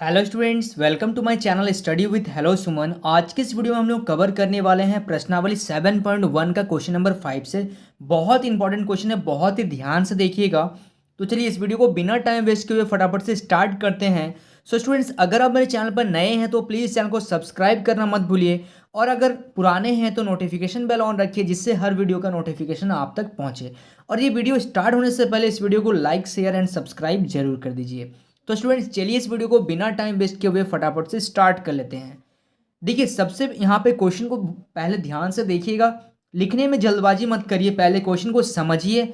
Hello students, welcome to my channel study with hello Suman. आज के इस वीडियो में हम लोग कवर करने वाले हैं प्रश्नावली 7.1 का क्वेश्चन नंबर 5 से। बहुत इंपॉर्टेंट क्वेश्चन है, बहुत ही ध्यान से देखिएगा। तो चलिए इस वीडियो को बिना टाइम वेस्ट किए हुए फटाफट से स्टार्ट करते हैं। सो स्टूडेंट्स, अगर आप मेरे चैनल पर नए हैं तो प्लीज़ चैनल को सब्सक्राइब करना मत भूलिए, और अगर पुराने हैं तो नोटिफिकेशन बेल ऑन रखिए, जिससे हर वीडियो का नोटिफिकेशन आप तक पहुँचे। और ये वीडियो स्टार्ट होने से पहले इस वीडियो को लाइक, शेयर एंड सब्सक्राइब जरूर कर दीजिए। तो स्टूडेंट्स चलिए इस वीडियो को बिना टाइम वेस्ट किए हुए फटाफट से स्टार्ट कर लेते हैं। देखिए सबसे यहाँ पे क्वेश्चन को पहले ध्यान से देखिएगा, लिखने में जल्दबाजी मत करिए, पहले क्वेश्चन को समझिए,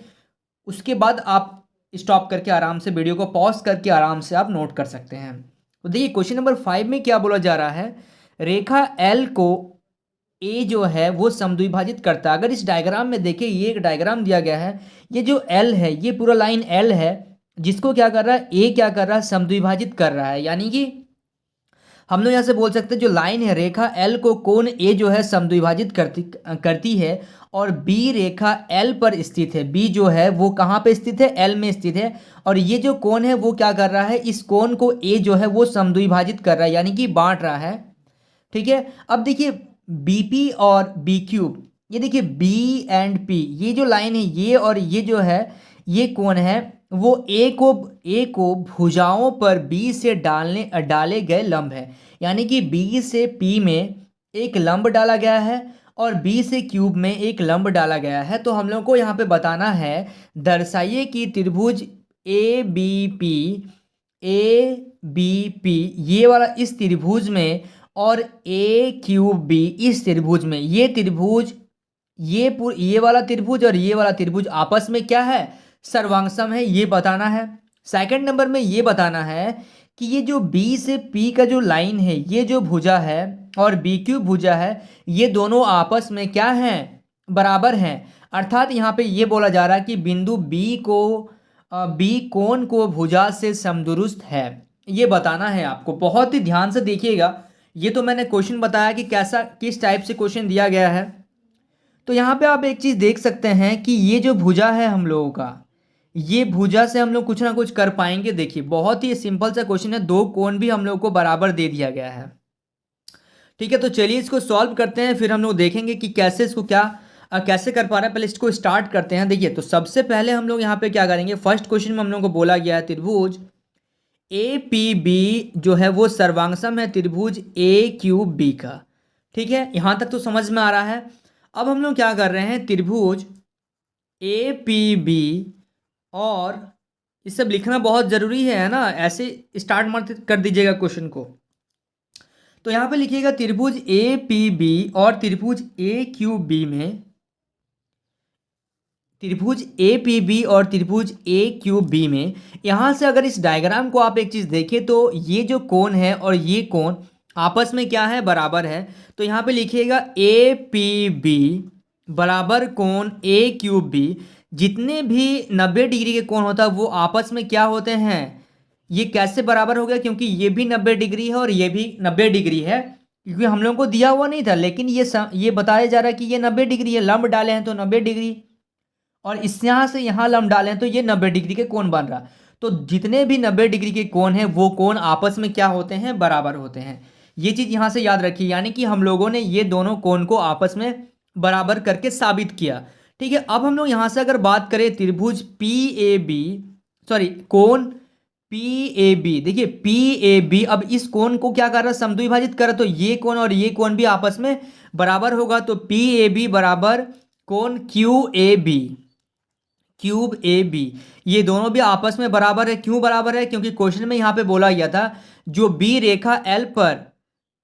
उसके बाद आप स्टॉप करके आराम से वीडियो को पॉज करके आराम से आप नोट कर सकते हैं। तो देखिए क्वेश्चन नंबर 5 में क्या बोला जा रहा है, रेखा एल को ए जो है वो समद्विभाजित करता है। अगर इस डायग्राम में देखिए, ये एक डायग्राम दिया गया है, ये जो एल है ये पूरा लाइन एल है, जिसको क्या कर रहा है ए क्या कर रहा है, समद्विभाजित कर रहा है। यानी कि हम लोग यहाँ से बोल सकते हैं जो लाइन है रेखा एल को कोण ए जो है समद्विभाजित करती है, और बी रेखा एल पर स्थित है। बी जो है वो कहाँ पे स्थित है, एल में स्थित है, और ये जो कोण है वो क्या कर रहा है, इस कोण को ए जो है वो समद्विभाजित कर रहा है, यानी कि बांट रहा है। ठीक है, अब देखिए बीपी और बी क्यूब, ये देखिए बी एंड पी, ये जो लाइन है ये और ये जो है ये कौन है, वो ए को भुजाओं पर बी से डाले गए लंब है। यानी कि बी से पी में एक लंब डाला गया है और बी से क्यूब में एक लंब डाला गया है। तो हम लोग को यहाँ पे बताना है, दर्शाइए कि त्रिभुज ए बी पी ये वाला इस त्रिभुज में और ए क्यूब बी इस त्रिभुज में, ये त्रिभुज ये वाला त्रिभुज और ये वाला त्रिभुज आपस में क्या है, सर्वांगसम है, ये बताना है। सेकंड नंबर में ये बताना है कि ये जो बी से पी का जो लाइन है, ये जो भुजा है और बी क्यूब भुजा है, ये दोनों आपस में क्या हैं, बराबर हैं। अर्थात यहाँ पे ये बोला जा रहा है कि बिंदु बी कोण को भुजा से समदुरुस्त है, ये बताना है आपको। बहुत ही ध्यान से देखिएगा, ये तो मैंने क्वेश्चन बताया कि कैसा किस टाइप से क्वेश्चन दिया गया है। तो यहाँ पे आप एक चीज़ देख सकते हैं कि ये जो भुजा है हम लोगों का, ये भुजा से हम लोग कुछ ना कुछ कर पाएंगे। देखिए बहुत ही सिंपल सा क्वेश्चन है, दो कोण भी हम लोग को बराबर दे दिया गया है। ठीक है, तो चलिए इसको सॉल्व करते हैं, फिर हम लोग देखेंगे कि कैसे इसको कैसे कर पा रहे हैं। पहले इसको स्टार्ट करते हैं। देखिए तो सबसे पहले हम लोग यहाँ पे क्या करेंगे, फर्स्ट क्वेश्चन में हम लोग को बोला गया है त्रिभुज ए पी बी जो है वो सर्वांगसम है त्रिभुज ए क्यूब बी का। ठीक है, यहाँ तक तो समझ में आ रहा है। अब हम लोग क्या कर रहे हैं, त्रिभुज ए पी बी, और ये सब लिखना बहुत ज़रूरी है ना, ऐसे स्टार्ट मत कर दीजिएगा क्वेश्चन को। तो यहाँ पे लिखिएगा त्रिभुज ए पी बी और त्रिभुज ए क्यू बी में, त्रिभुज ए पी बी और त्रिभुज ए क्यू बी में, यहाँ से अगर इस डायग्राम को आप एक चीज़ देखें तो ये जो कोण है और ये कोण आपस में क्या है, बराबर है। तो यहाँ पे लिखिएगा ए पी बी बराबर कोण ए क्यूब बी। जितने भी 90 डिग्री के कोण होता है वो आपस में क्या होते हैं, ये कैसे बराबर हो गया, क्योंकि ये भी 90 डिग्री है और ये भी 90 डिग्री है, क्योंकि हम लोगों को दिया हुआ नहीं था, लेकिन ये बताया जा रहा है कि ये 90 डिग्री है, लंब डाले हैं तो 90 डिग्री, और इस यहाँ से यहाँ लंब डाले हैं तो ये 90 डिग्री के कोण बन रहा। तो जितने भी 90 डिग्री के कोण हैं वो कोण आपस में क्या होते हैं, बराबर होते हैं। ये चीज़ यहाँ से याद रखिए, यानी कि हम लोगों ने ये दोनों कोण को आपस में बराबर करके साबित किया। ठीक है, अब हम लोग यहाँ से अगर बात करें त्रिभुज पी ए बी, सॉरी कोण पी ए बी, देखिए पी ए बी, अब इस कोण को क्या कर रहा है, समद्विभाजित कर रहा है, तो ये कोण और ये कोण भी आपस में बराबर होगा। तो पी ए बी बराबर कोण क्यू ए बी, क्यूब ए बी, ये दोनों भी आपस में बराबर है। क्यों बराबर है, क्योंकि क्वेश्चन में यहाँ पे बोला गया था जो बी रेखा एल पर,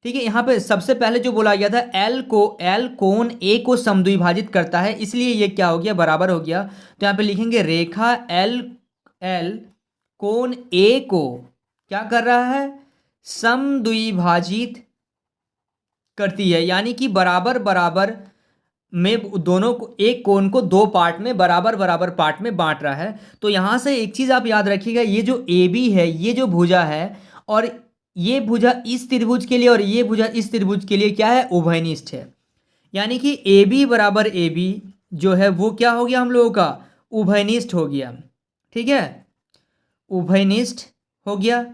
ठीक है, यहाँ पे सबसे पहले जो बोला गया था एल कोण ए को समद्विभाजित करता है, इसलिए ये क्या हो गया, बराबर हो गया। तो यहाँ पे लिखेंगे रेखा एल कोण ए को क्या कर रहा है, समद्विभाजित करती है, यानी कि बराबर बराबर में दोनों को, एक कोण को दो पार्ट में बराबर बराबर पार्ट में बांट रहा है। तो यहाँ से एक चीज़ आप याद रखिएगा, ये जो ए बी है, ये जो भुजा है, और ये भुजा इस त्रिभुज के लिए और ये भुजा इस त्रिभुज के लिए क्या है, उभयनिष्ठ है। यानी कि ए बी बराबर ए बी जो है वो क्या हो गया हम लोगों का, उभयनिष्ठ हो गया। ठीक है, उभयनिष्ठ हो गया।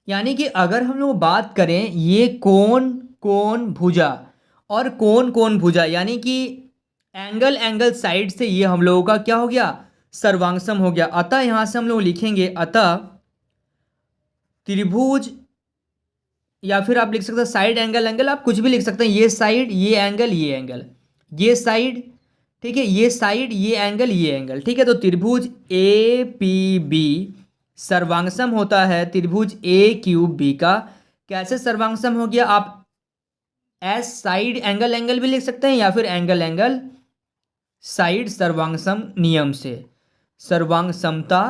यानी कि अगर हम लोग बात करें ये कोण कोण भुजा और कोण कोण भुजा, यानी कि एंगल एंगल साइड से ये हम लोगों का क्या हो गया, सर्वांगसम हो गया। अतः यहां से हम लोग लिखेंगे अतः त्रिभुज, या फिर आप लिख सकते हैं साइड एंगल एंगल, आप कुछ भी लिख सकते हैं, ये साइड ये एंगल ये एंगल, ये साइड ठीक है, ये साइड ये एंगल ये एंगल, ठीक है। तो त्रिभुज ए पी बी सर्वांगसम होता है त्रिभुज ए क्यू बी का। कैसे सर्वांगसम हो गया, आप एस साइड एंगल एंगल भी लिख सकते हैं या फिर एंगल एंगल साइड सर्वांगसम नियम से, सर्वांगसमता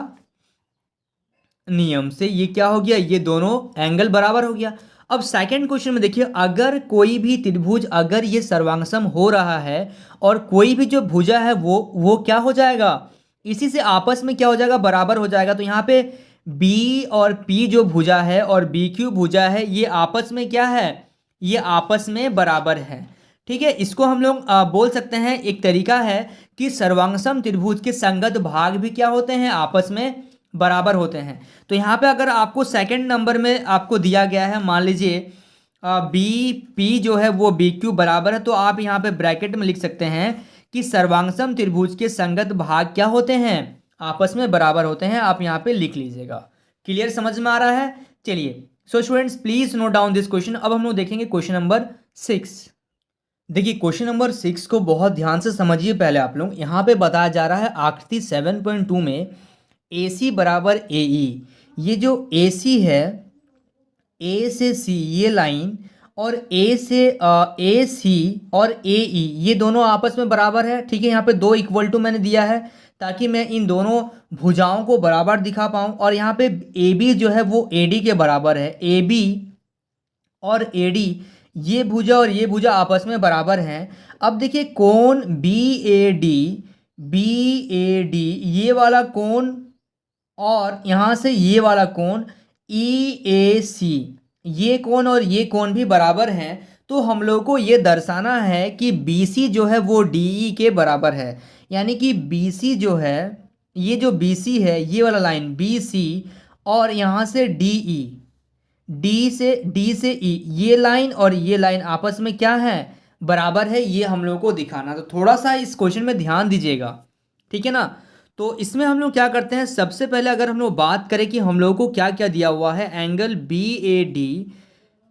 नियम से ये क्या हो गया, ये दोनों एंगल बराबर हो गया। अब सेकंड क्वेश्चन में देखिए, अगर कोई भी त्रिभुज अगर ये सर्वांगसम हो रहा है और कोई भी जो भुजा है वो क्या हो जाएगा, इसी से आपस में क्या हो जाएगा, बराबर हो जाएगा। तो यहाँ पे B और P जो भुजा है और BQ भुजा है, ये आपस में क्या है, ये आपस में बराबर है, ठीक है। इसको हम लोग बोल सकते हैं, एक तरीका है कि सर्वांगसम त्रिभुज के संगत भाग भी क्या होते हैं, आपस में बराबर होते हैं। तो यहाँ पे अगर आपको सेकंड नंबर में आपको दिया गया है, मान लीजिए बी पी जो है वो बी क्यू बराबर है, तो आप यहाँ पे ब्रैकेट में लिख सकते हैं कि सर्वांगसम त्रिभुज के संगत भाग क्या होते हैं, आपस में बराबर होते हैं। आप यहाँ पे लिख लीजिएगा। क्लियर, समझ में आ रहा है। चलिए so students please note down this question. अब हम लोग देखेंगे क्वेश्चन नंबर 6। देखिए क्वेश्चन नंबर 6 को बहुत ध्यान से समझिए। पहले आप लोग यहाँ पे बताया जा रहा है आकृति 7.2 में AC बराबर AE, ये जो AC है A से C ये लाइन और A से AC और AE ये दोनों आपस में बराबर है, ठीक है। यहाँ पे 2 इक्वल टू मैंने दिया है ताकि मैं इन दोनों भुजाओं को बराबर दिखा पाऊँ। और यहाँ पे AB जो है वो AD के बराबर है, AB और AD ये भुजा और ये भुजा आपस में बराबर हैं। अब देखिए कोण BAD ये वाला कोण और यहाँ से ये वाला कोण EAC ये कोण और ये कोण भी बराबर हैं। तो हम लोग को ये दर्शाना है कि BC जो है वो DE के बराबर है, यानी कि BC जो है, ये जो BC है ये वाला लाइन BC और यहाँ से DE D से E ये लाइन और ये लाइन आपस में क्या है, बराबर है। ये हम लोग को दिखाना, तो थोड़ा सा इस क्वेश्चन में ध्यान दीजिएगा, ठीक है ना। तो इसमें हम लोग क्या करते हैं, सबसे पहले अगर हम लोग बात करें कि हम लोग को क्या क्या दिया हुआ है, एंगल BAD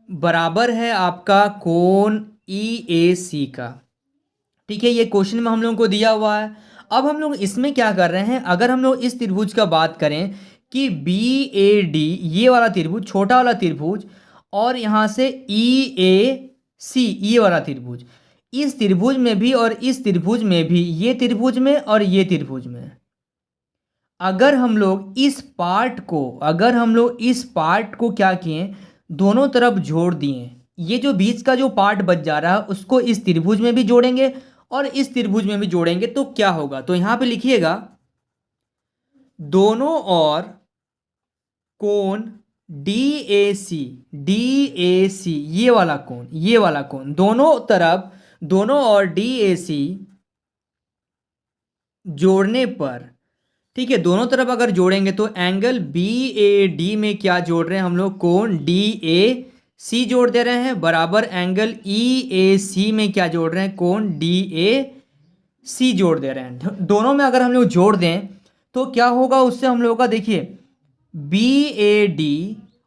बराबर है आपका कोण EAC का, ठीक है। ये क्वेश्चन में हम लोगों को दिया हुआ है। अब हम लोग इसमें क्या कर रहे हैं, अगर हम लोग इस त्रिभुज का बात करें कि BAD ये वाला त्रिभुज, छोटा वाला त्रिभुज, और यहाँ से EAC ये वाला त्रिभुज, इस त्रिभुज में भी और इस त्रिभुज में भी, ये त्रिभुज में और ये त्रिभुज में, अगर हम लोग इस पार्ट को क्या किए, दोनों तरफ जोड़ दिए, ये जो बीच का जो पार्ट बच जा रहा है उसको इस त्रिभुज में भी जोड़ेंगे और इस त्रिभुज में भी जोड़ेंगे, तो क्या होगा। तो यहां पे लिखिएगा दोनों और कोण DAC ये वाला कोण दोनों तरफ, दोनों और DAC जोड़ने पर, ठीक है, दोनों तरफ अगर जोड़ेंगे तो एंगल BAD में क्या जोड़ रहे हैं हम लोग, कोण DAC जोड़ दे रहे हैं, बराबर एंगल EAC में क्या जोड़ रहे हैं, कोण DAC जोड़ दे रहे हैं। दोनों में अगर हम लोग जोड़ दें तो क्या होगा, उससे हम लोगों का देखिए BAD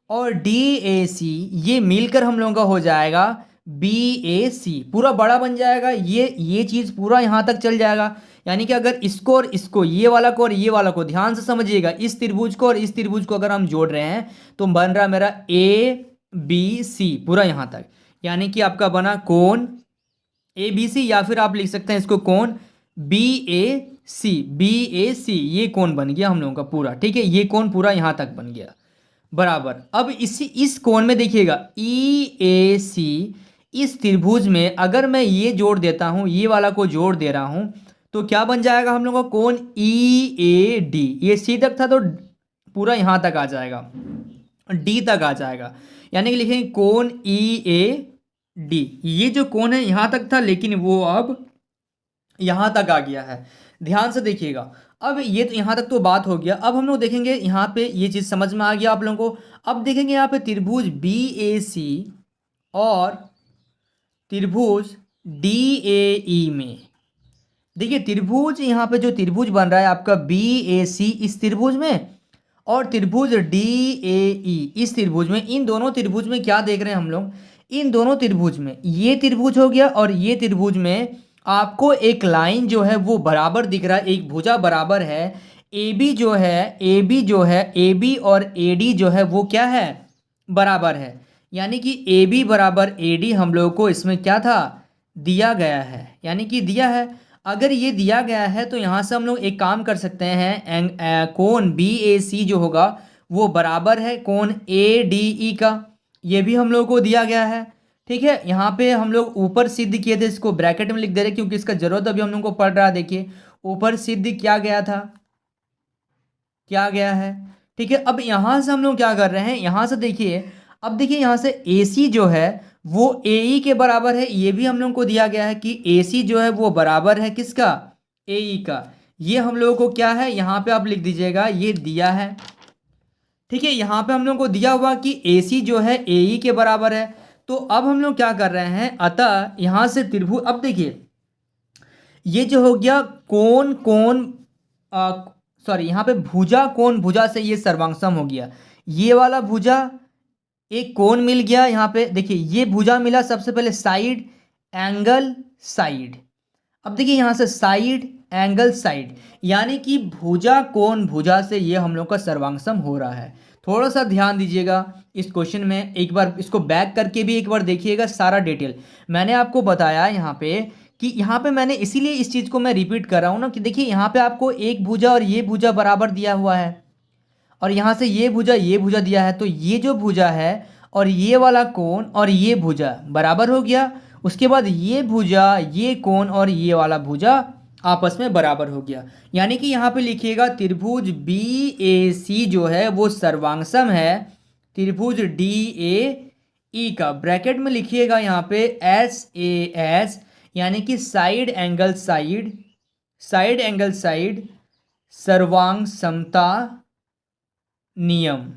और DAC ये मिलकर हम लोगों का हो जाएगा BAC, पूरा बड़ा बन जाएगा। ये चीज़ पूरा यहाँ तक चल जाएगा। यानी कि अगर इसको और इसको, ये वाला को और ये वाला को, ध्यान से समझिएगा, इस त्रिभुज को और इस त्रिभुज को अगर हम जोड़ रहे हैं तो बन रहा मेरा ABC पूरा यहाँ तक, यानी कि आपका बना कोण ABC, या फिर आप लिख सकते हैं इसको कोण BAC ये कोण बन गया हम लोगों का पूरा, ठीक है। ये कोण पूरा यहाँ तक बन गया बराबर। अब इस कोण में देखिएगा EAC, इस त्रिभुज में अगर मैं ये जोड़ देता हूँ, ये वाला को जोड़ दे रहा हूँ, तो क्या बन जाएगा हम लोगों का कोण EAD, ये C तक था तो पूरा यहाँ तक आ जाएगा, D तक आ जाएगा, यानी कि लिखेंगे कोण EAD। ये जो कोण है यहाँ तक था लेकिन वो अब यहाँ तक आ गया है। ध्यान से देखिएगा, अब ये तो यहाँ तक तो बात हो गया। अब हम लोग देखेंगे यहाँ पे ये चीज़ समझ में आ गया आप लोगों को। अब देखेंगे यहाँ पे त्रिभुज बी ए सी और त्रिभुज डी ए ई में। देखिए त्रिभुज यहाँ पे जो त्रिभुज बन रहा है आपका बी ए सी इस त्रिभुज में, और त्रिभुज डी ए ई इस त्रिभुज में। इन दोनों त्रिभुज में क्या देख रहे हैं हम लोग, इन दोनों त्रिभुज में ये त्रिभुज हो गया और ये त्रिभुज में आपको एक लाइन जो है वो बराबर दिख रहा है, एक भुजा बराबर है। ए बी जो है, ए बी जो है, ए बी और ए डी जो है वो क्या है, बराबर है। यानी कि ए बी बराबर ए डी हम लोग को इसमें क्या था, दिया गया है, यानी कि दिया है। अगर ये दिया गया है तो यहाँ से हम लोग एक काम कर सकते हैं, कोण बी ए सी जो होगा वो बराबर है कोण ए डी ई का। ये भी हम लोग को दिया गया है। ठीक है, यहाँ पे हम लोग ऊपर सिद्ध किए थे, इसको ब्रैकेट में लिख दे रहे क्योंकि इसका जरूरत अभी हम लोग को पड़ रहा है। देखिए ऊपर सिद्ध किया गया था, क्या गया है। ठीक है, अब यहाँ से हम लोग क्या कर रहे हैं, यहाँ से देखिए, अब देखिए यहाँ से ए सी जो है वो ए ई के बराबर है। ये भी हम लोग को दिया गया है कि ए सी जो है वो बराबर है किसका, ए ई का। ये हम लोगों को क्या है, यहाँ पे आप लिख दीजिएगा, ये दिया है। ठीक है, यहाँ पे हम लोग को दिया हुआ कि ए सी जो है ए ई के बराबर है। तो अब हम लोग क्या कर रहे हैं, अतः यहाँ से त्रिभुज, अब देखिए ये जो हो गया कोण कोण सॉरी यहाँ पे भुजा कोण भुजा से ये सर्वांगसम हो गया। ये वाला भुजा एक कोण मिल गया। यहाँ पे देखिए ये भुजा मिला, सबसे पहले साइड एंगल साइड। अब देखिए यहाँ से साइड एंगल साइड, यानी कि भुजा कोण भुजा से ये हम लोग का सर्वांगसम हो रहा है। थोड़ा सा ध्यान दीजिएगा इस क्वेश्चन में, एक बार इसको बैक करके भी एक बार देखिएगा सारा डिटेल। मैंने आपको बताया यहाँ पे कि यहाँ पे मैंने इसीलिए इस चीज़ को मैं रिपीट कर रहा हूँ ना, कि देखिए यहाँ पे आपको एक भुजा और ये भुजा बराबर दिया हुआ है, और यहाँ से ये भुजा दिया है। तो ये जो भुजा है और ये वाला कोण और ये भुजा बराबर हो गया। उसके बाद ये भुजा, ये कोण और ये वाला भुजा आपस में बराबर हो गया। यानी कि यहाँ पे लिखिएगा त्रिभुज बी ए सी जो है वो सर्वांगसम है त्रिभुज डी ए ई का। ब्रैकेट में लिखिएगा यहाँ पे एस ए एस, यानी कि side angle side, side angle side सर्वांग समता नियम,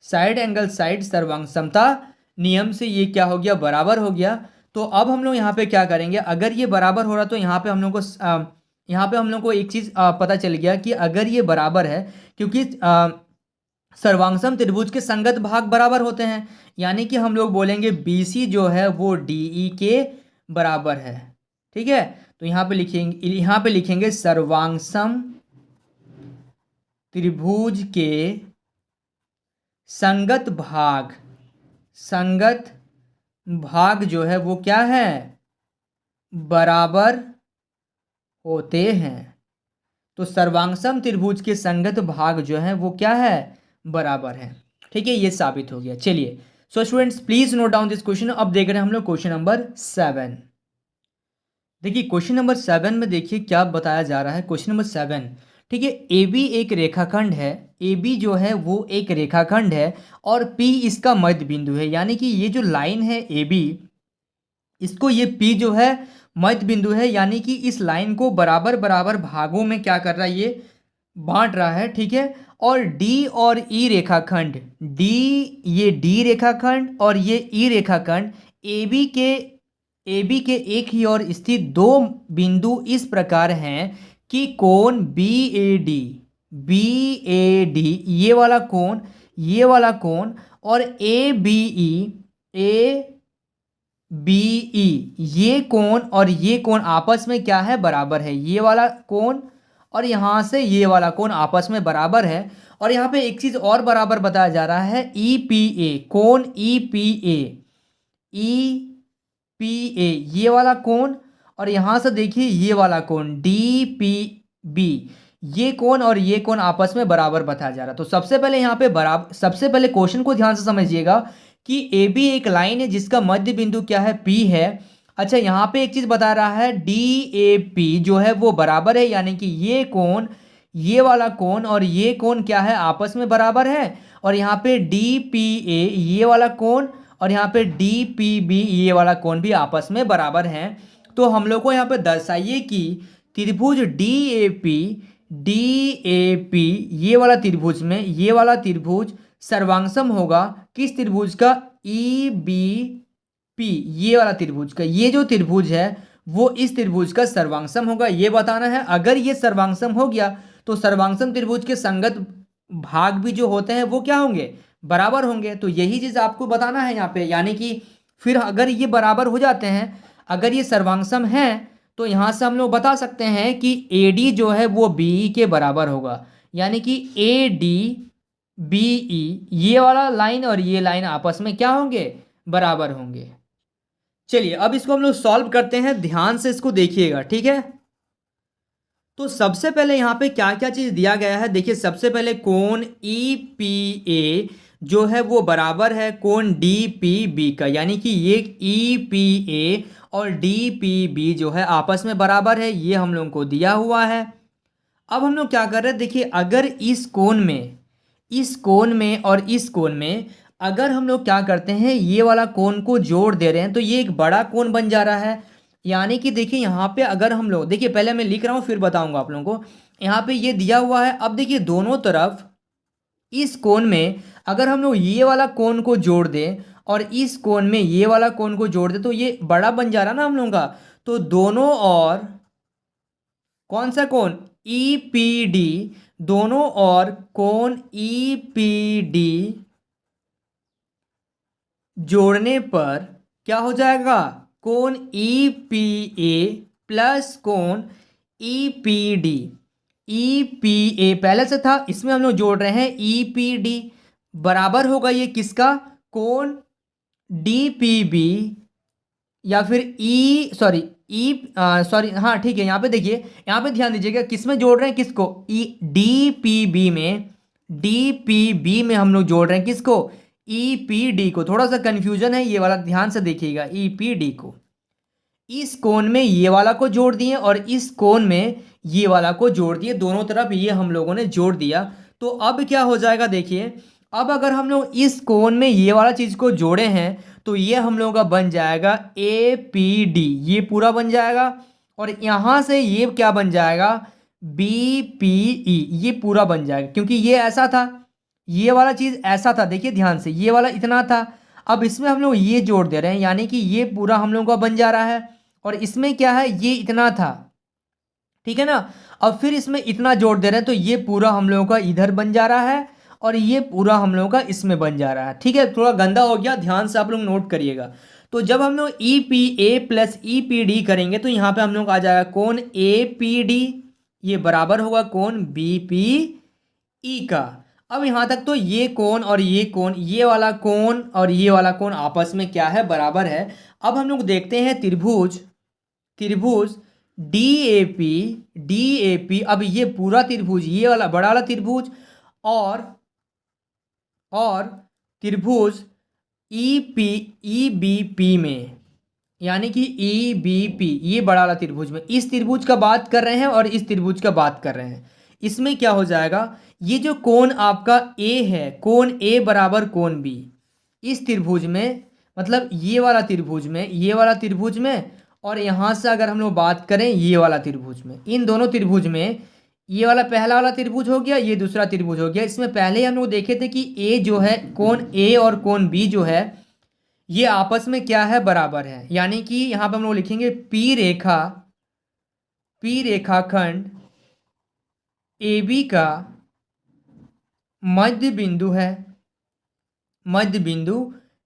साइड एंगल साइड सर्वांग समता नियम से ये क्या हो गया, बराबर हो गया। तो अब हम लोग यहाँ पे क्या करेंगे, अगर ये बराबर हो रहा तो यहाँ पे हम लोग को एक चीज़ पता चल गया कि अगर ये बराबर है, क्योंकि सर्वांगसम त्रिभुज के संगत भाग बराबर होते हैं, यानी कि हम लोग बोलेंगे BC जो है वो DE के बराबर है। ठीक है, तो यहाँ पे लिखेंगे सर्वांगसम त्रिभुज के संगत भाग जो है वो क्या है, बराबर होते हैं। तो सर्वांगसम त्रिभुज के संगत भाग जो है वो क्या है, बराबर है। ठीक है, ये साबित हो गया। चलिए, so students please note down this question. अब देख रहे हैं हम लोग क्वेश्चन नंबर 7। देखिए क्वेश्चन नंबर 7 में देखिए क्या बताया जा रहा है। क्वेश्चन नंबर 7, ठीक है, ए बी एक रेखाखंड है, ए बी जो है वो एक रेखाखंड है और पी इसका मध्य बिंदु है। यानी कि ये जो लाइन है ए बी, इसको ये पी जो है मध्य बिंदु है, यानी कि इस लाइन को बराबर बराबर भागों में क्या कर रहा है, ये बांट रहा है। ठीक है, और डी और ई रेखाखंड, ये डी रेखाखंड और ये ई रेखाखंड ए बी के एक ही ओर स्थित दो बिंदु इस प्रकार हैं कि कोण बी ए डी ये वाला कोण और ए बी ई ये कोण और ये कोण आपस में क्या है, बराबर है। ये वाला कोण और यहाँ से ये वाला कोण आपस में बराबर है। और यहाँ पे एक चीज और बराबर बताया जा रहा है, ई पी ए, कोण ई पी ए ये वाला कोण, और यहाँ से देखिए ये वाला कोण डी पी बी, ये कोण और ये कोण आपस में बराबर बताया जा रहा है। तो सबसे पहले क्वेश्चन को ध्यान से समझिएगा कि ए बी एक लाइन है जिसका मध्य बिंदु क्या है, पी है। अच्छा, यहाँ पे एक चीज बता रहा है डी ए पी जो है वो बराबर है, यानी कि ये कोण, ये वाला कोण और ये कोण क्या है, आपस में बराबर है। और यहाँ पे डी पी ए ये वाला कोण और यहाँ पे डी पी बी ये वाला कोण भी आपस में बराबर हैं। तो हम लोग को यहाँ पे दर्शाइए कि त्रिभुज डी ए पी DAP ये वाला त्रिभुज में ये वाला त्रिभुज सर्वांगसम होगा किस त्रिभुज का? EBP ये वाला त्रिभुज का। ये जो त्रिभुज है वो इस त्रिभुज का सर्वांगसम होगा, ये बताना है। अगर ये सर्वांगसम हो गया तो सर्वांगसम त्रिभुज के संगत भाग भी जो होते हैं वो क्या होंगे? बराबर होंगे। तो यही चीज आपको बताना है यहाँ पे, यानी कि फिर अगर ये बराबर हो जाते हैं, अगर ये सर्वांगसम है, तो यहाँ से हम लोग बता सकते हैं कि AD जो है वो BE के बराबर होगा, यानी कि ADBE ये वाला लाइन और ये लाइन आपस में क्या होंगे? बराबर होंगे। चलिए अब इसको हम लोग सॉल्व करते हैं, ध्यान से इसको देखिएगा, ठीक है। तो सबसे पहले यहाँ पे क्या क्या चीज दिया गया है, देखिए सबसे पहले कोण EPA जो है वो बराबर है कोण DPB का, यानी कि ये EPA और DPB जो है आपस में बराबर है, ये हम लोगों को दिया हुआ है। अब हम लोग क्या कर रहे हैं, देखिए अगर इस कोण में और इस कोण में अगर हम लोग क्या करते हैं, ये वाला कोण को जोड़ दे रहे हैं तो ये एक बड़ा कोण बन जा रहा है। यानी कि देखिए यहाँ पे अगर हम लोग, देखिए पहले मैं लिख रहा हूँ फिर बताऊंगा आप लोगों को। यहाँ पे ये दिया हुआ है। अब देखिए दोनों तरफ इस कोण में अगर हम लोग ये वाला कोण को जोड़ दें और इस कोण में ये वाला कोण को जोड़ दें तो ये बड़ा बन जा रहा ना हम लोगों का। तो दोनों और कौन सा कोण? EPD, दोनों और कोण EPD जोड़ने पर क्या हो जाएगा? कोण EPA प्लस कोण EPD। EPA पहले से था, इसमें हम लोग जोड़ रहे हैं EPD, बराबर होगा ये किसका? कोण DPB या फिर हाँ ठीक है। यहाँ पे देखिए, यहाँ पे ध्यान दीजिएगा किस में जोड़ रहे हैं, किसको? DPB में हम लोग जोड़ रहे हैं किसको? EPD को। थोड़ा सा कंफ्यूजन है ये वाला, ध्यान से देखिएगा। EPD को इस कोण में ये वाला को जोड़ दिए और इस कोण में ये वाला को जोड़ दिए, दोनों तरफ ये हम लोगों ने जोड़ दिया। तो अब क्या हो जाएगा, देखिए अब अगर हम लोग इस कोण में ये वाला चीज को जोड़े हैं तो ये हम लोगों का बन जाएगा APD, ये पूरा बन जाएगा। और यहाँ से ये क्या बन जाएगा? BPE, ये पूरा बन जाएगा, क्योंकि ये ऐसा था, ये वाला चीज ऐसा था। देखिए ध्यान से, ये वाला इतना था, अब इसमें हम लोग ये जोड़ दे रहे हैं, यानी कि ये पूरा हम लोगों का बन जा रहा है। और इसमें क्या है, ये इतना था, ठीक है ना। अब फिर इसमें इतना जोड़ दे रहे हैं तो ये पूरा हम लोगों का इधर बन जा रहा है और ये पूरा हम लोगों का इसमें बन जा रहा है, ठीक है। थोड़ा गंदा हो गया, ध्यान से आप लोग नोट करिएगा। तो जब हम लोग EPA प्लस EPD करेंगे तो यहाँ पे हम लोग आ जाएगा कोण APD, ये बराबर होगा कोण BPE का। अब यहाँ तक तो ये कोण और ये कोण, ये वाला कोण और ये वाला कोण आपस में क्या है? बराबर है। अब हम लोग देखते हैं त्रिभुज DAP। अब ये पूरा त्रिभुज, ये वाला बड़ा वाला त्रिभुज और त्रिभुज EBP में, यानी कि EBP ये बड़ा वाला त्रिभुज में, इस त्रिभुज का बात कर रहे हैं और इस त्रिभुज का बात कर रहे हैं। इसमें क्या हो जाएगा, ये जो कोण आपका A है, कोण A बराबर कोण B, इस त्रिभुज में, मतलब ये वाला त्रिभुज में और यहाँ से अगर हम लोग बात करें ये वाला त्रिभुज में, इन दोनों त्रिभुज में ये वाला पहला वाला त्रिभुज हो गया, ये दूसरा त्रिभुज हो गया। इसमें पहले हम लोग देखे थे कि A जो है, कोण A और कोण B जो है ये आपस में क्या है? बराबर है। यानी कि यहाँ पे हम लोग लिखेंगे P रेखाखंड AB का मध्य बिंदु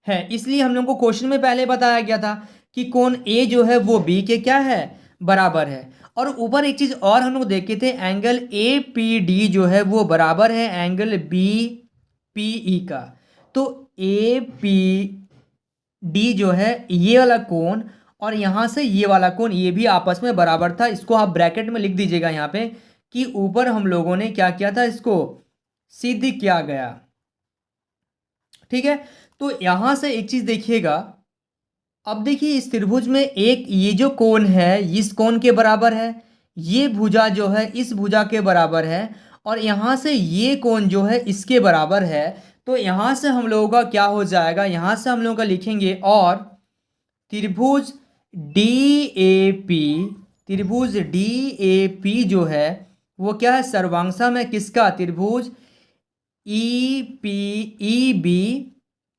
है। इसलिए हम लोग को क्वेश्चन में पहले बताया गया था कि कोण A जो है वो B के क्या है? बराबर है। और ऊपर एक चीज और हम लोग देखे थे, एंगल APD जो है वो बराबर है एंगल BPE का। तो APD जो है ये वाला कोण और यहाँ से ये वाला कोण, ये भी आपस में बराबर था। इसको आप ब्रैकेट में लिख दीजिएगा यहाँ पे कि ऊपर हम लोगों ने क्या किया था, इसको सिद्ध किया गया, ठीक है। तो यहां से एक चीज देखिएगा, अब देखिए इस त्रिभुज में एक ये जो कोण है इस कोण के बराबर है, ये भुजा जो है इस भुजा के बराबर है और यहां से ये कोण जो है इसके बराबर है। तो यहां से हम लोगों का क्या हो जाएगा, यहां से हम लोगों का लिखेंगे और त्रिभुज DAP जो है वो क्या है, सर्वांगसम है किसका, त्रिभुज ई बी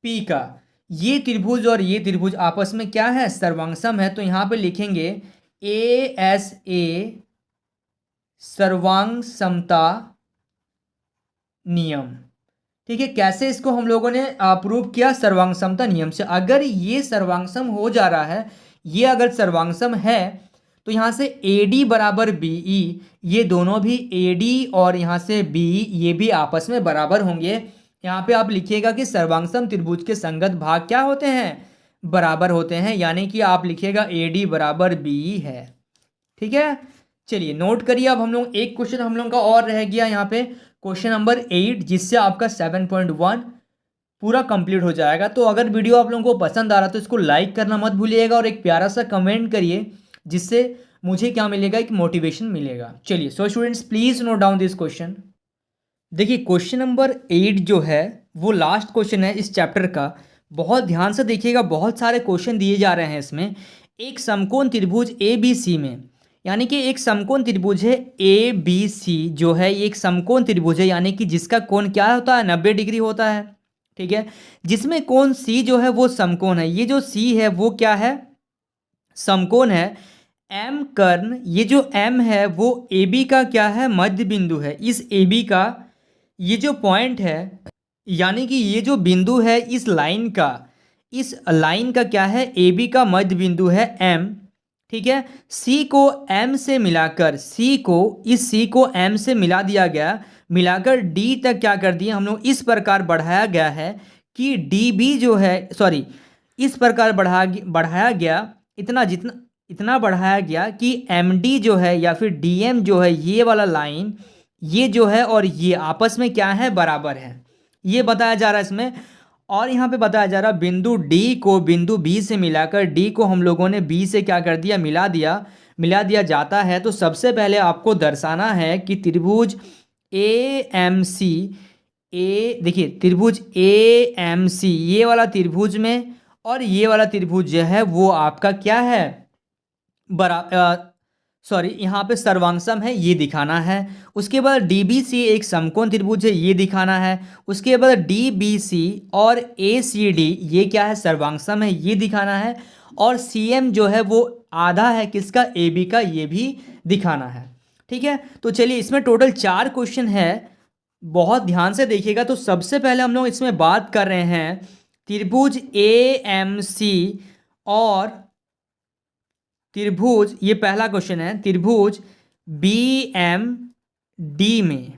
पी का। ये त्रिभुज और ये त्रिभुज आपस में क्या है, सर्वांगसम है। तो यहाँ पे लिखेंगे ए एस ए सर्वांग समता नियम। ठीक है, कैसे इसको हम लोगों ने प्रूव किया, सर्वांग समता नियम से। अगर ये सर्वांगसम हो जा रहा है, ये अगर सर्वांगसम है, तो यहाँ से AD बराबर BE, ये दोनों भी AD और यहाँ से BE ये भी आपस में बराबर होंगे। यहाँ पे आप लिखिएगा कि सर्वांगसम त्रिभुज के संगत भाग क्या होते हैं, बराबर होते हैं, यानी कि आप लिखिएगा AD बराबर BE है। ठीक है, चलिए नोट करिए। अब हम लोग एक क्वेश्चन हम लोग का और रह गया यहाँ पे, क्वेश्चन नंबर 8, जिससे आपका 7.1 पूरा कंप्लीट हो जाएगा। तो अगर वीडियो आप लोगों को पसंद आ रहा तो इसको लाइक करना मत भूलिएगा और एक प्यारा सा कमेंट करिए, जिससे मुझे क्या मिलेगा, एक मोटिवेशन मिलेगा। चलिए, so students please note down this question. देखिए क्वेश्चन नंबर 8 जो है वो लास्ट क्वेश्चन है इस चैप्टर का। बहुत ध्यान से देखिएगा, बहुत सारे क्वेश्चन दिए जा रहे हैं इसमें। एक समकोण त्रिभुज ABC में, यानी कि एक समकोण त्रिभुज है ABC जो है, ये एक समकोण त्रिभुज है, यानी कि जिसका कोण क्या होता है, 90 डिग्री होता है। ठीक है, जिसमें कोण C जो है वो समकोण है। ये जो C है वो क्या है, समकोण है। M कर्ण, ये जो M है वो AB का क्या है, मध्य बिंदु है। इस AB का ये जो पॉइंट है, यानी कि ये जो बिंदु है इस लाइन का क्या है, AB का मध्य बिंदु है M। ठीक है, C को M से मिलाकर, इस C को M से मिला दिया गया, मिलाकर D तक क्या कर दिए हम लोग, इस प्रकार बढ़ाया गया है कि DB जो है, सॉरी, इस प्रकार बढ़ाया गया, इतना बढ़ाया गया कि MD जो है या फिर DM जो है, ये वाला लाइन, ये जो है और ये आपस में क्या है, बराबर है, ये बताया जा रहा है इसमें। और यहाँ पे बताया जा रहा है बिंदु D को बिंदु B से मिलाकर, D को हम लोगों ने B से क्या कर दिया, मिला दिया जाता है। तो सबसे पहले आपको दर्शाना है कि त्रिभुज AMC, देखिए त्रिभुज AMC ये वाला त्रिभुज में और ये वाला त्रिभुज जो है वो आपका क्या है, यहाँ पे सर्वांगसम है, ये दिखाना है। उसके बाद DBC एक समकोण त्रिभुज है, ये दिखाना है। उसके बाद DBC और ACD ये क्या है, सर्वांगसम है, ये दिखाना है। और CM जो है वो आधा है किसका, AB का, ये भी दिखाना है। ठीक है, तो चलिए इसमें टोटल 4 क्वेश्चन है, बहुत ध्यान से देखिएगा। तो सबसे पहले हम लोग इसमें बात कर रहे हैं त्रिभुज AMC और त्रिभुज, ये पहला क्वेश्चन है, त्रिभुज BMD में।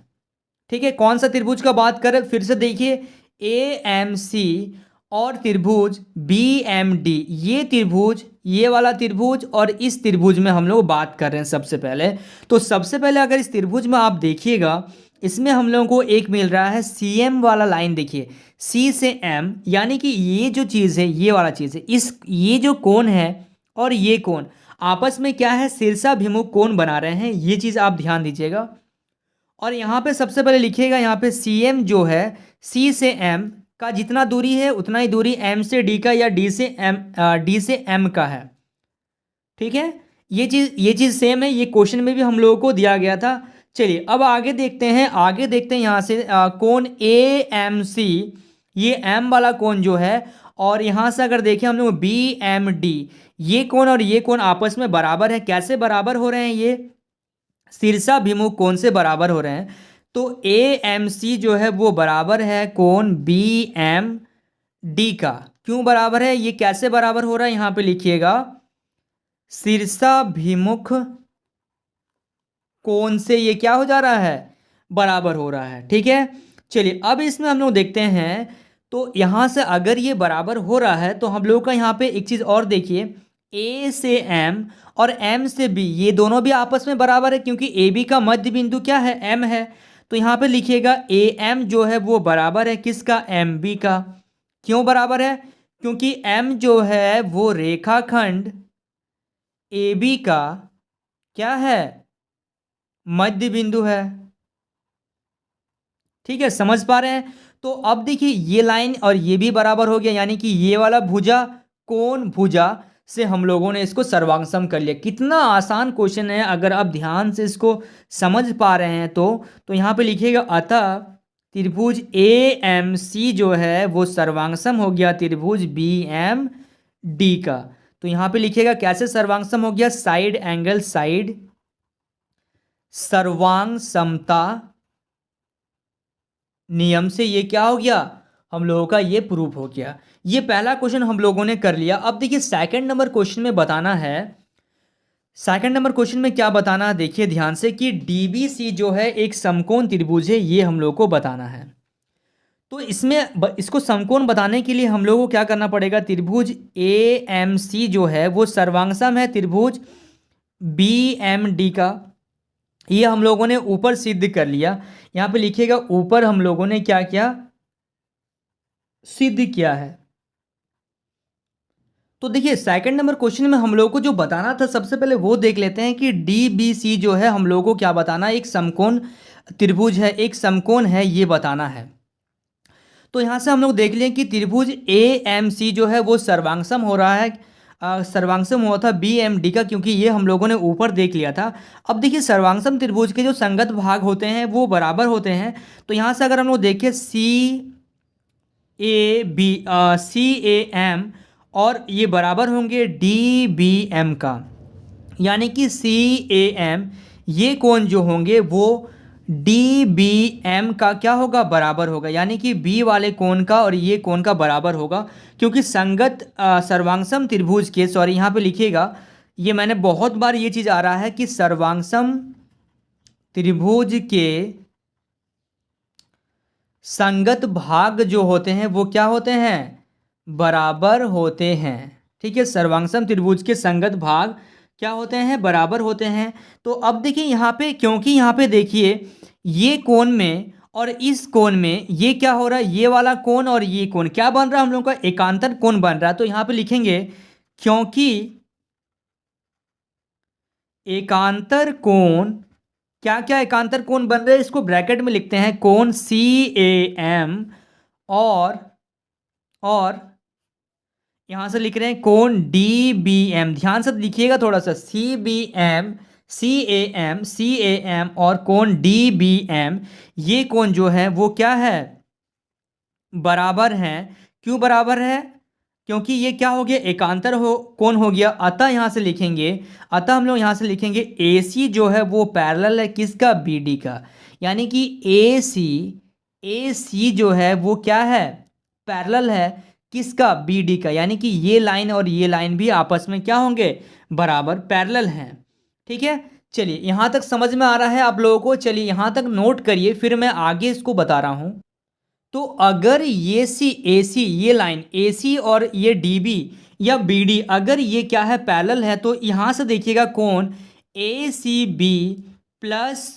ठीक है, कौन सा त्रिभुज का बात करें, फिर से देखिए, AMC और त्रिभुज BMD, ये त्रिभुज, ये वाला त्रिभुज और इस त्रिभुज में हम लोग बात कर रहे हैं सबसे पहले। तो सबसे पहले अगर इस त्रिभुज में आप देखिएगा, इसमें हम लोगों को एक मिल रहा है CM वाला लाइन, देखिए C से M, यानी कि ये जो चीज़ है, ये वाला चीज़ है, ये जो कोण है और ये कोण आपस में क्या है, शीर्षाभिमुख कोण बना रहे हैं, ये चीज़ आप ध्यान दीजिएगा। और यहाँ पे सबसे पहले लिखिएगा, यहाँ पे CM जो है C से M का जितना दूरी है उतना ही दूरी M से D का या D से M का है। ठीक है, ये चीज़ सेम है, ये क्वेश्चन में भी हम लोगों को दिया गया था। चलिए अब आगे देखते हैं, यहाँ से कोण AMC, ये M वाला कोण जो है, और यहाँ से अगर देखें हम लोग BMD, ये कोण और ये कोण आपस में बराबर है। कैसे बराबर हो रहे हैं, ये शीर्षाभिमुख कोण से बराबर हो रहे हैं। तो AMC जो है वो बराबर है कोण BMD का। क्यों बराबर है, ये कैसे बराबर हो रहा है, यहाँ पे लिखिएगा, शीर्षाभिमुख कोण से ये क्या हो जा रहा है, बराबर हो रहा है। ठीक है, चलिए अब इसमें हम लोग देखते हैं। तो यहाँ से अगर ये बराबर हो रहा है तो हम लोग का यहाँ पे एक चीज़ और देखिए, A से M और M से B ये दोनों भी आपस में बराबर है, क्योंकि AB का मध्य बिंदु क्या है, M है। तो यहाँ पे लिखिएगा AM जो है वो बराबर है किसका, MB का। क्यों बराबर है, क्योंकि M जो है वो रेखाखंड AB का क्या है, मध्य बिंदु है। ठीक है, समझ पा रहे हैं। तो अब देखिए ये लाइन और ये भी बराबर हो गया, यानी कि ये वाला भुजा, कोण भुजा से हम लोगों ने इसको सर्वांगसम कर लिया। कितना आसान क्वेश्चन है, अगर आप ध्यान से इसको समझ पा रहे हैं तो यहाँ पे लिखिएगा अतः त्रिभुज ए एम सी जो है वो सर्वांगसम हो गया त्रिभुज बी एम डी का। तो यहाँ पे लिखिएगा कैसे सर्वांगसम हो गया, साइड एंगल साइड सर्वांग समता नियम से ये क्या हो गया, हम लोगों का ये प्रूफ हो गया। ये पहला क्वेश्चन हम लोगों ने कर लिया। अब देखिए सेकंड नंबर क्वेश्चन में बताना है, सेकंड नंबर क्वेश्चन में क्या बताना है देखिए ध्यान से कि डीबीसी जो है एक समकोण त्रिभुज है, ये हम लोग को बताना है। तो इसमें इसको समकोण बताने के लिए हम लोग को क्या करना पड़ेगा, त्रिभुज ए एम सी जो है वो सर्वांगसम है त्रिभुज बी एम डी का। ये हम लोगों ने ऊपर सिद्ध कर लिया। यहाँ पे लिखिएगा ऊपर हम लोगों ने क्या किया, सिद्ध किया है। तो देखिए सेकंड नंबर क्वेश्चन में हम लोगों को जो बताना था सबसे पहले वो देख लेते हैं कि डी बी सी जो है हम लोगों को क्या बताना है, एक समकोण त्रिभुज है, एक समकोण है, ये बताना है। तो यहाँ से हम लोग देख लें कि त्रिभुज ए एम सी जो है वो सर्वांगसम हो रहा है, सर्वांगसम हुआ था बी एम डी का, क्योंकि ये हम लोगों ने ऊपर देख लिया था। अब देखिए सर्वांगसम त्रिभुज के जो संगत भाग होते हैं वो बराबर होते हैं। तो यहाँ से अगर हम लोग देखें सी ए एम और ये बराबर होंगे डी बी एम का, यानी कि सी ए एम ये कोण जो होंगे वो डी बी एम का क्या होगा, बराबर होगा, यानी कि बी वाले कोण का और ये कोण का बराबर होगा। क्योंकि संगत सर्वांगसम त्रिभुज के, सॉरी यहाँ पे लिखिएगा, ये मैंने बहुत बार ये चीज़ आ रहा है कि सर्वांगसम त्रिभुज के संगत भाग जो होते हैं वो क्या होते हैं, बराबर होते हैं। ठीक है, सर्वांगसम त्रिभुज के संगत भाग क्या होते हैं, बराबर होते हैं। तो अब देखिए यहाँ पे, क्योंकि यहाँ पे देखिए ये कोण में और इस कोण में ये क्या हो रहा है, ये वाला कोण और ये कोण क्या बन रहा है, हम लोगों का एकांतर कोण बन रहा है। तो यहाँ पे लिखेंगे क्योंकि एकांतर कोण, क्या क्या एकांतर कोण बन रहे हैं, इसको ब्रैकेट में लिखते हैं, कोण सी ए एम और यहां से लिख रहे हैं कोण डी बी एम। ध्यान से लिखिएगा थोड़ा सा, C B M C A M और कोण डी बी एम, ये कोण जो है वो क्या है, बराबर है। क्यों बराबर है, क्योंकि ये क्या हो गया, एकांतर कोण हो गया। अतः यहां से लिखेंगे, अतः हम लोग यहां से लिखेंगे ए सी जो है वो पैरेलल है किसका, बी डी का, यानी कि ए सी जो है वो क्या है, पैरेलल है किसका, बी डी का, यानी कि ये लाइन और ये लाइन भी आपस में क्या होंगे, बराबर पैरेलल हैं। ठीक है, चलिए यहाँ तक समझ में आ रहा है आप लोगों को। चलिए यहाँ तक नोट करिए, फिर मैं आगे इसको बता रहा हूँ। तो अगर ये सी ए सी, ये लाइन ए सी और ये डी बी या बी डी अगर ये क्या है, पैरेलल है, तो यहाँ से देखिएगा कोण ए सी बी प्लस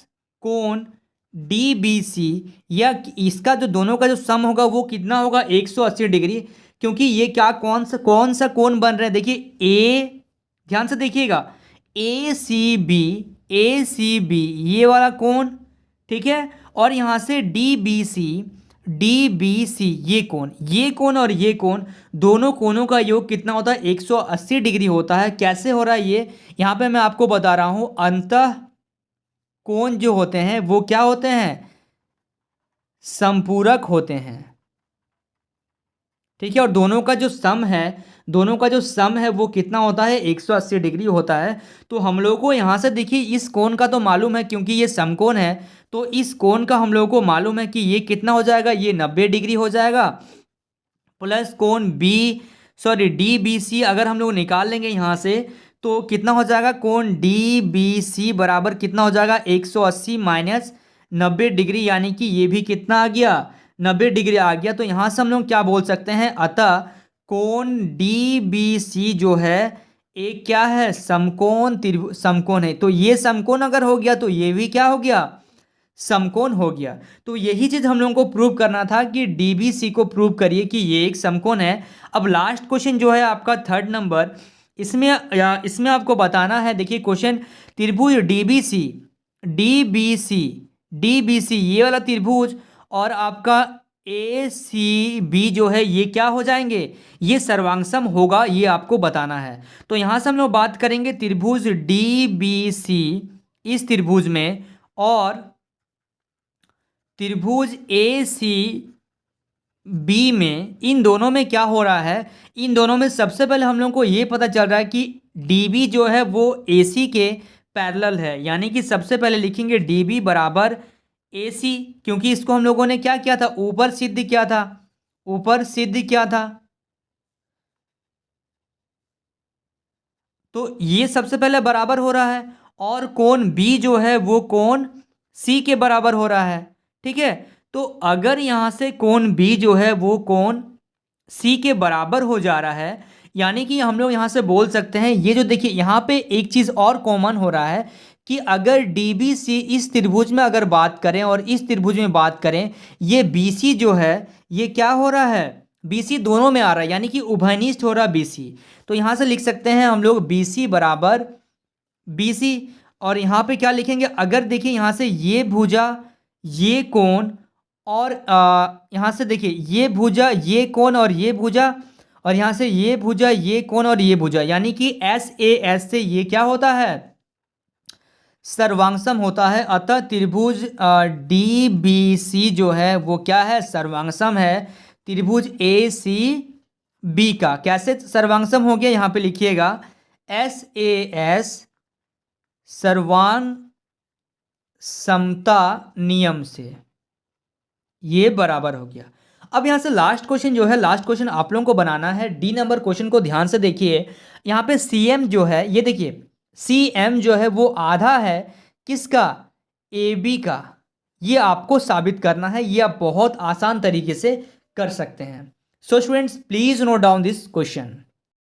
कोण डी बी सी, या इसका जो दोनों का जो सम होगा वो कितना होगा, 180 डिग्री। क्योंकि ये क्या, कौन सा कोण बन रहा है, देखिए ए, ध्यान से देखिएगा, ए सी बी ये वाला कोण, ठीक है, और यहाँ से डी बी सी ये कोण और ये कोण, दोनों कोणों का योग कितना होता है, 180 डिग्री होता है। कैसे हो रहा है ये, यहाँ पे मैं आपको बता रहा हूँ, अंतः कोण जो होते हैं वो क्या होते हैं, समपूरक होते हैं। ठीक है, और दोनों का जो सम है वो कितना होता है, 180 डिग्री होता है। तो हम लोग को यहाँ से देखिए इस कोण का तो मालूम है, क्योंकि ये समकोण है, तो इस कोण का हम लोग को मालूम है कि ये कितना हो जाएगा, ये 90 डिग्री हो जाएगा, प्लस कोण डी बी सी अगर हम लोग निकाल लेंगे यहाँ से तो कितना हो जाएगा, कोण डी बी सी बराबर कितना हो जाएगा, 180 माइनस 90 डिग्री, यानी कि ये भी कितना आ गया, 90 डिग्री आ गया। तो यहाँ से हम लोग क्या बोल सकते हैं, अतः कोण डी बी सी जो है एक क्या है, समकोण है। तो ये समकोण अगर हो गया तो ये भी क्या हो गया, समकोण हो गया। तो यही चीज हम लोगों को प्रूव करना था कि डीबीसी को प्रूव करिए कि ये एक समकोण है। अब लास्ट क्वेश्चन जो है आपका थर्ड नंबर, इसमें आपको बताना है, देखिए क्वेश्चन, त्रिभुज डीबीसी ये वाला त्रिभुज और आपका ए सी बी जो है ये क्या हो जाएंगे, ये सर्वांगसम होगा, ये आपको बताना है। तो यहां से हम लोग बात करेंगे त्रिभुज डी बी सी, इस त्रिभुज में, और त्रिभुज ए सी बी में, इन दोनों में क्या हो रहा है, इन दोनों में सबसे पहले हम लोग को ये पता चल रहा है कि डी बी जो है वो ए सी के पैरेलल है, यानी कि सबसे पहले लिखेंगे डी बी बराबर ए सी, क्योंकि इसको हम लोगों ने क्या किया था, ऊपर सिद्ध किया था, ऊपर सिद्ध किया था। तो ये सबसे पहले बराबर हो रहा है, और कोण बी जो है वो कोण सी के बराबर हो रहा है। ठीक है, तो अगर यहां से कोण बी जो है वो कोण सी के बराबर हो जा रहा है, यानी कि हम लोग यहां से बोल सकते हैं, ये जो देखिए यहां पे एक चीज और कॉमन हो रहा है कि अगर डी बी सी इस त्रिभुज में अगर बात करें और इस त्रिभुज में बात करें, ये बी सी जो है ये क्या हो रहा है, बी सी दोनों में आ रहा है, यानी कि उभयनिष्ठ हो रहा है बी सी। तो यहां से लिख सकते हैं हम लोग बी सी बराबर बी सी, और यहां पे क्या लिखेंगे, अगर देखिए यहां से ये भुजा ये कोण, और यहां से देखिए ये भुजा ये कोण और ये भुजा, और यहां से ये भुजा ये कोण और ये भुजा, यानी कि एस ए एस से ये क्या होता है, सर्वांगसम होता है। अतः त्रिभुज डी बी सी जो है वो क्या है, सर्वांगसम है त्रिभुज ए सी बी का। कैसे सर्वांगसम हो गया, यहां पे लिखिएगा एस ए एस सर्वांग समता नियम से, ये बराबर हो गया। अब यहां से लास्ट क्वेश्चन जो है, लास्ट क्वेश्चन आप लोगों को बनाना है, डी नंबर क्वेश्चन को ध्यान से देखिए। यहां पे सी एम जो है, ये देखिए सी एम जो है वो आधा है किसका, ए बी का। ये आपको साबित करना है, ये आप बहुत आसान तरीके से कर सकते हैं। So students please note down this question.